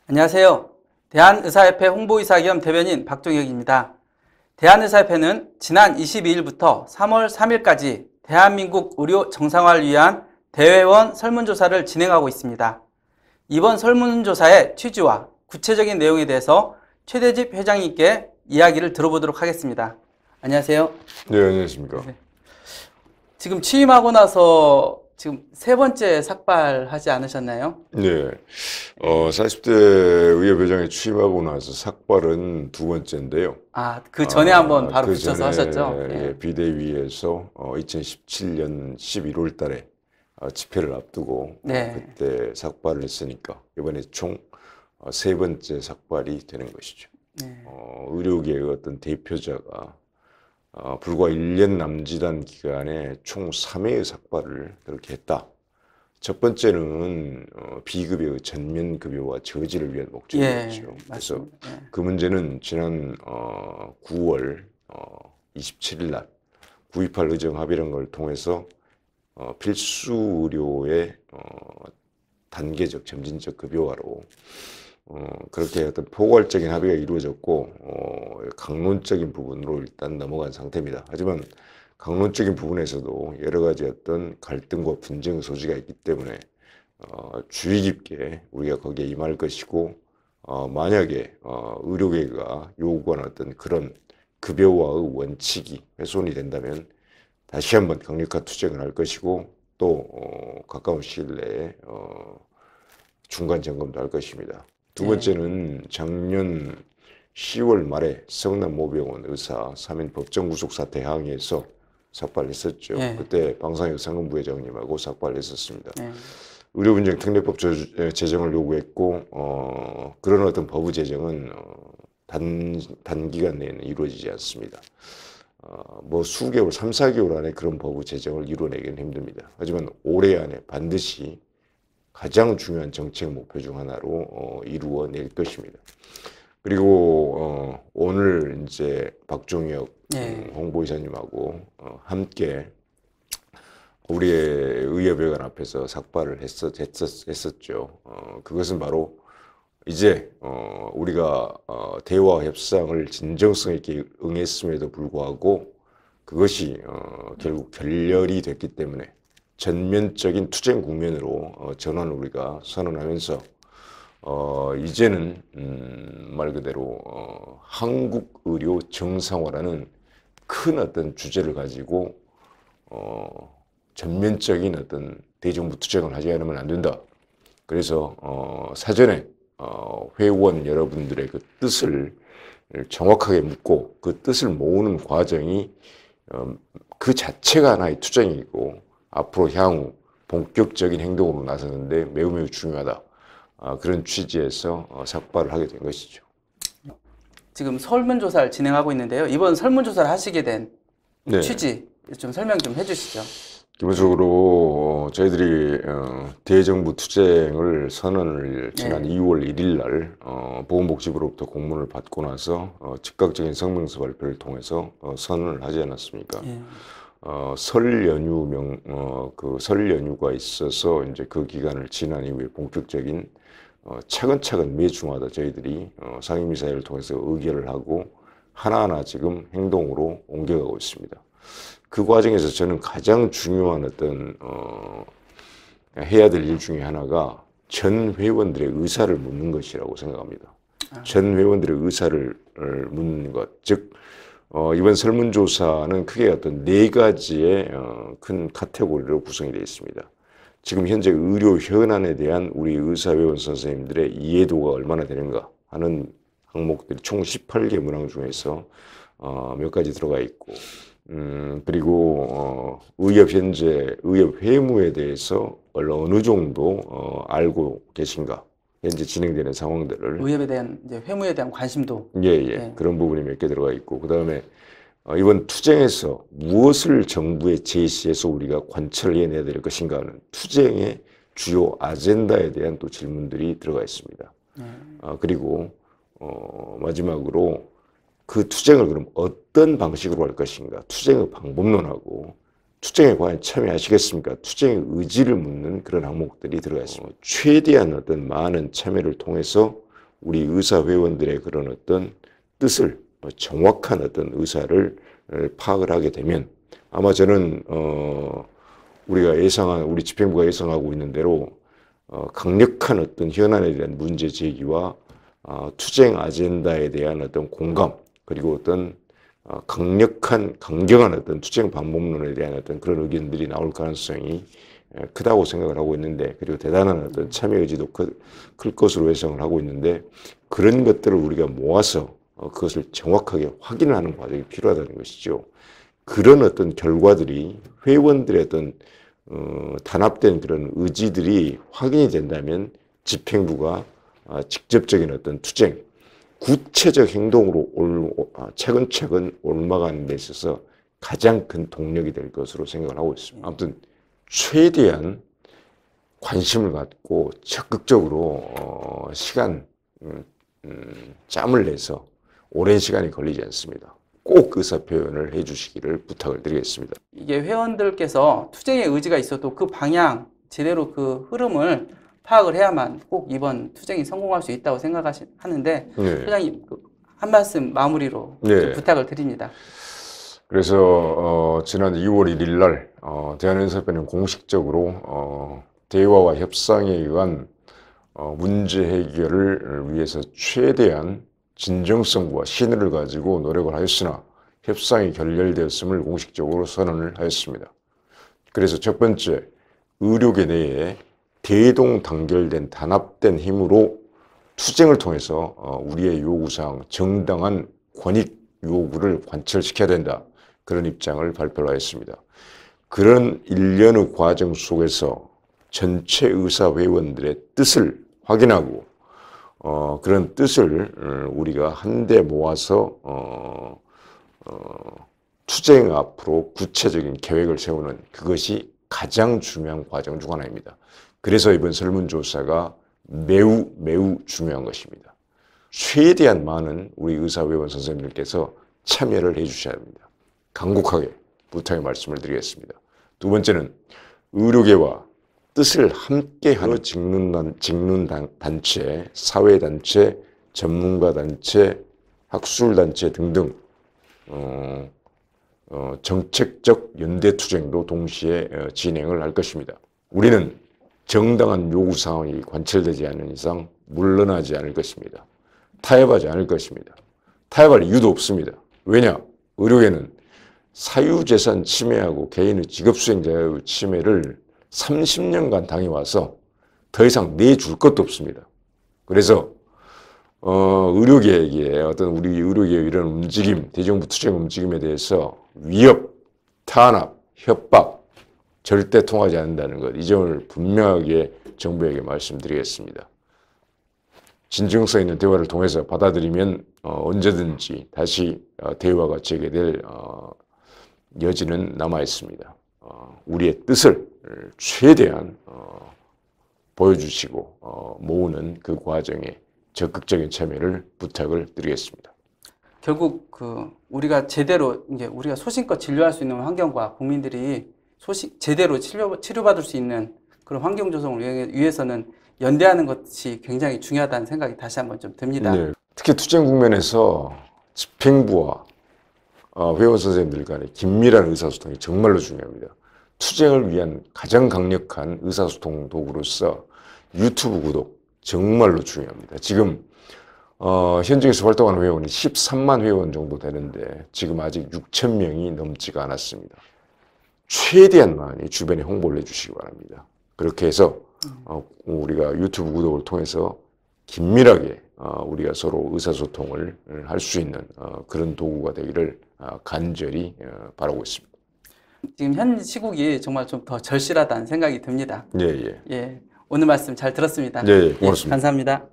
안녕하세요. 대한의사협회 홍보이사 겸 대변인 박종혁입니다. 대한의사협회는 지난 22일부터 3월 3일까지 대한민국 의료 정상화를 위한 대회원 설문조사를 진행하고 있습니다. 이번 설문조사의 취지와 구체적인 내용에 대해서 최대집 회장님께 이야기를 들어보도록 하겠습니다. 안녕하세요. 네, 안녕하십니까. 네. 지금 취임하고 나서 지금 세 번째 삭발하지 않으셨나요? 네. 40대 의협회장에 취임하고 나서 삭발은 두 번째인데요. 그 전에 한번 바로 그 붙여서 전에, 하셨죠? 예, 비대위에서 2017년 11월 달에 집회를 앞두고 네. 그때 삭발을 했으니까 이번에 총 세 번째 삭발이 되는 것이죠. 네. 의료계의 어떤 대표자가 불과 1년 남짓한 기간에 총 3회의 삭발을 그렇게 했다. 첫 번째는 비급여의 전면급여와 저지를 위한 목적이었죠. 예, 그래서 예. 그 문제는 지난 9월 27일 날 9.28 의정합의를 통해서 필수 의료의 단계적 점진적 급여화로 그렇게 어떤 포괄적인 합의가 이루어졌고 강론적인 부분으로 일단 넘어간 상태입니다. 하지만 강론적인 부분에서도 여러 가지 어떤 갈등과 분쟁의 소지가 있기 때문에 주의 깊게 우리가 거기에 임할 것이고 만약에 의료계가 요구한 어떤 그런 급여화의 원칙이 훼손이 된다면 다시 한번 강력한 투쟁을 할 것이고 또 가까운 시일 내에 중간 점검도 할 것입니다. 두 번째는 작년 10월 말에 성남모병원 의사 3인 법정 구속 사태 항의해서 삭발을 했었죠. 네. 그때 방상혁 상근부회장님하고 삭발을 했었습니다. 네. 의료분쟁 특례법 제정을 요구했고 그런 어떤 법의 제정은 단기간 내에는 이루어지지 않습니다. 뭐 수개월, 3, 4개월 안에 그런 법의 제정을 이루어내기는 힘듭니다. 하지만 올해 안에 반드시 가장 중요한 정책 목표 중 하나로 이루어낼 것입니다. 그리고 오늘 이제 박종혁 홍보이사님하고 함께 우리의 의협회관 앞에서 삭발을 했었죠. 그것은 바로 이제 우리가 대화 협상을 진정성 있게 응했음에도 불구하고 그것이 결국 결렬이 됐기 때문에 전면적인 투쟁 국면으로 전환을 우리가 선언하면서 이제는 말 그대로 한국 의료 정상화라는 큰 어떤 주제를 가지고 전면적인 어떤 대정부 투쟁을 하지 않으면 안 된다. 그래서 사전에 회원 여러분들의 그 뜻을 정확하게 묻고 그 뜻을 모으는 과정이 그 자체가 하나의 투쟁이고 앞으로 향후 본격적인 행동으로 나서는데 매우 중요하다. 그런 취지에서 삭발을 하게 된 것이죠. 지금 설문조사를 진행하고 있는데요. 이번 설문조사를 하시게 된 취지 좀 설명 좀 해주시죠. 기본적으로 저희들이 대정부 투쟁을 선언을 지난 2월 1일 날 보건복지부로부터 공문을 받고 나서 즉각적인 성명서 발표를 통해서 선언을 하지 않았습니까? 설 연휴가 있어서 이제 그 기간을 지난 이후에 본격적인 차근차근 매 주마다 저희들이 상임이사회를 통해서 의결을 하고 하나하나 지금 행동으로 옮겨가고 있습니다. 그 과정에서 저는 가장 중요한 어떤 해야 될 일 중에 하나가 전 회원들의 의사를 묻는 것이라고 생각합니다. 전 회원들의 의사를 묻는 것, 즉 이번 설문조사는 크게 어떤 네 가지의 큰 카테고리로 구성이 되어 있습니다. 지금 현재 의료 현안에 대한 우리 의사회원 선생님들의 이해도가 얼마나 되는가 하는 항목들이 총 18개 문항 중에서 몇 가지 들어가 있고 그리고 의협 현재 의협 회무에 대해서 어느 정도 알고 계신가, 현재 진행되는 상황들을 의협에 대한 이제 회무에 대한 관심도 그런 부분이 몇 개 들어가 있고 그 다음에 이번 투쟁에서 무엇을 정부에 제시해서 우리가 관철을 해내야 될 것인가 하는 투쟁의 주요 아젠다에 대한 또 질문들이 들어가 있습니다. 그리고 마지막으로 그 투쟁을 그럼 어떤 방식으로 할 것인가, 투쟁의 방법론하고 투쟁에 과연 참여하시겠습니까? 투쟁의 의지를 묻는 그런 항목들이 들어가 있습니다. 최대한 어떤 많은 참여를 통해서 우리 의사 회원들의 그런 어떤 뜻을 정확한 어떤 의사를 파악을 하게 되면 아마 저는 우리가 예상한 우리 집행부가 예상하고 있는 대로 강력한 어떤 현안에 대한 문제 제기와 투쟁 아젠다에 대한 어떤 공감 그리고 어떤 강경한 어떤 투쟁 방법론에 대한 어떤 그런 의견들이 나올 가능성이 크다고 생각을 하고 있는데 그리고 대단한 어떤 참여 의지도 클 것으로 예상을 하고 있는데 그런 것들을 우리가 모아서 그것을 정확하게 확인을 하는 과정이 필요하다는 것이죠. 그런 어떤 결과들이 회원들의 어떤 단합된 그런 의지들이 확인이 된다면 집행부가 직접적인 어떤 투쟁, 구체적 행동으로 차근차근 올라가는 데 있어서 가장 큰 동력이 될 것으로 생각을 하고 있습니다. 아무튼 최대한 관심을 갖고 적극적으로 짬을 내서 오랜 시간이 걸리지 않습니다. 꼭 의사 표현을 해주시기를 부탁을 드리겠습니다. 이게 회원들께서 투쟁의 의지가 있어도 그 방향, 제대로 그 흐름을 파악을 해야만 꼭 이번 투쟁이 성공할 수 있다고 생각하는데 네. 회장님 한 말씀 마무리로 좀 부탁을 드립니다. 그래서 지난 2월 1일 날 대한의사협회는 공식적으로 대화와 협상에 의한 문제 해결을 위해서 최대한 진정성과 신의를 가지고 노력을 하였으나 협상이 결렬되었음을 공식적으로 선언을 하였습니다. 그래서 첫 번째, 의료계 내에 대동단결된 단합된 힘으로 투쟁을 통해서 우리의 요구사항, 정당한 권익 요구를 관철시켜야 된다. 그런 입장을 발표를 하였습니다. 그런 일련의 과정 속에서 전체 의사회원들의 뜻을 확인하고 그런 뜻을 우리가 한데 모아서 투쟁 앞으로 구체적인 계획을 세우는 그것이 가장 중요한 과정 중 하나입니다. 그래서 이번 설문조사가 매우 중요한 것입니다. 최대한 많은 우리 의사회원 선생님들께서 참여를 해주셔야 합니다. 간곡하게 부탁의 말씀을 드리겠습니다. 두 번째는 의료계와 뜻을 함께하는 직능단체, 사회단체, 전문가단체, 학술단체 등등 정책적 연대투쟁도 동시에 진행을 할 것입니다. 우리는 정당한 요구사항이 관철되지 않는 이상 물러나지 않을 것입니다. 타협하지 않을 것입니다. 타협할 이유도 없습니다. 왜냐? 의료계는 사유재산 침해하고 개인의 직업수행자의 침해를 30년간 당해와서 더 이상 내줄 것도 없습니다. 그래서 의료계에게 어떤 우리 의료계의 이런 움직임, 대정부 투쟁 움직임에 대해서 위협, 탄압, 협박 절대 통하지 않는다는 것, 이 점을 분명하게 정부에게 말씀드리겠습니다. 진정성 있는 대화를 통해서 받아들이면 언제든지 다시 대화가 재개될 여지는 남아 있습니다. 우리의 뜻을 최대한 보여주시고 모으는 그 과정에 적극적인 참여를 부탁을 드리겠습니다. 결국 우리가 제대로 이제 우리가 소신껏 진료할 수 있는 환경과 국민들이 제대로 치료받을 수 있는 그런 환경 조성을 위해서는 연대하는 것이 굉장히 중요하다는 생각이 다시 한번 좀 듭니다. 네. 특히 투쟁 국면에서 집행부와 회원 선생님들 간의 긴밀한 의사소통이 정말로 중요합니다. 투쟁을 위한 가장 강력한 의사소통 도구로서 유튜브 구독 정말로 중요합니다. 지금 현직에서 활동하는 회원이 13만 회원 정도 되는데 지금 아직 6천 명이 넘지가 않았습니다. 최대한 많이 주변에 홍보를 해주시기 바랍니다. 그렇게 해서 우리가 유튜브 구독을 통해서 긴밀하게 우리가 서로 의사소통을 할 수 있는 그런 도구가 되기를 간절히 바라고 있습니다. 지금 현 시국이 정말 좀 더 절실하다는 생각이 듭니다. 예. 오늘 말씀 잘 들었습니다. 예, 고맙습니다. 감사합니다.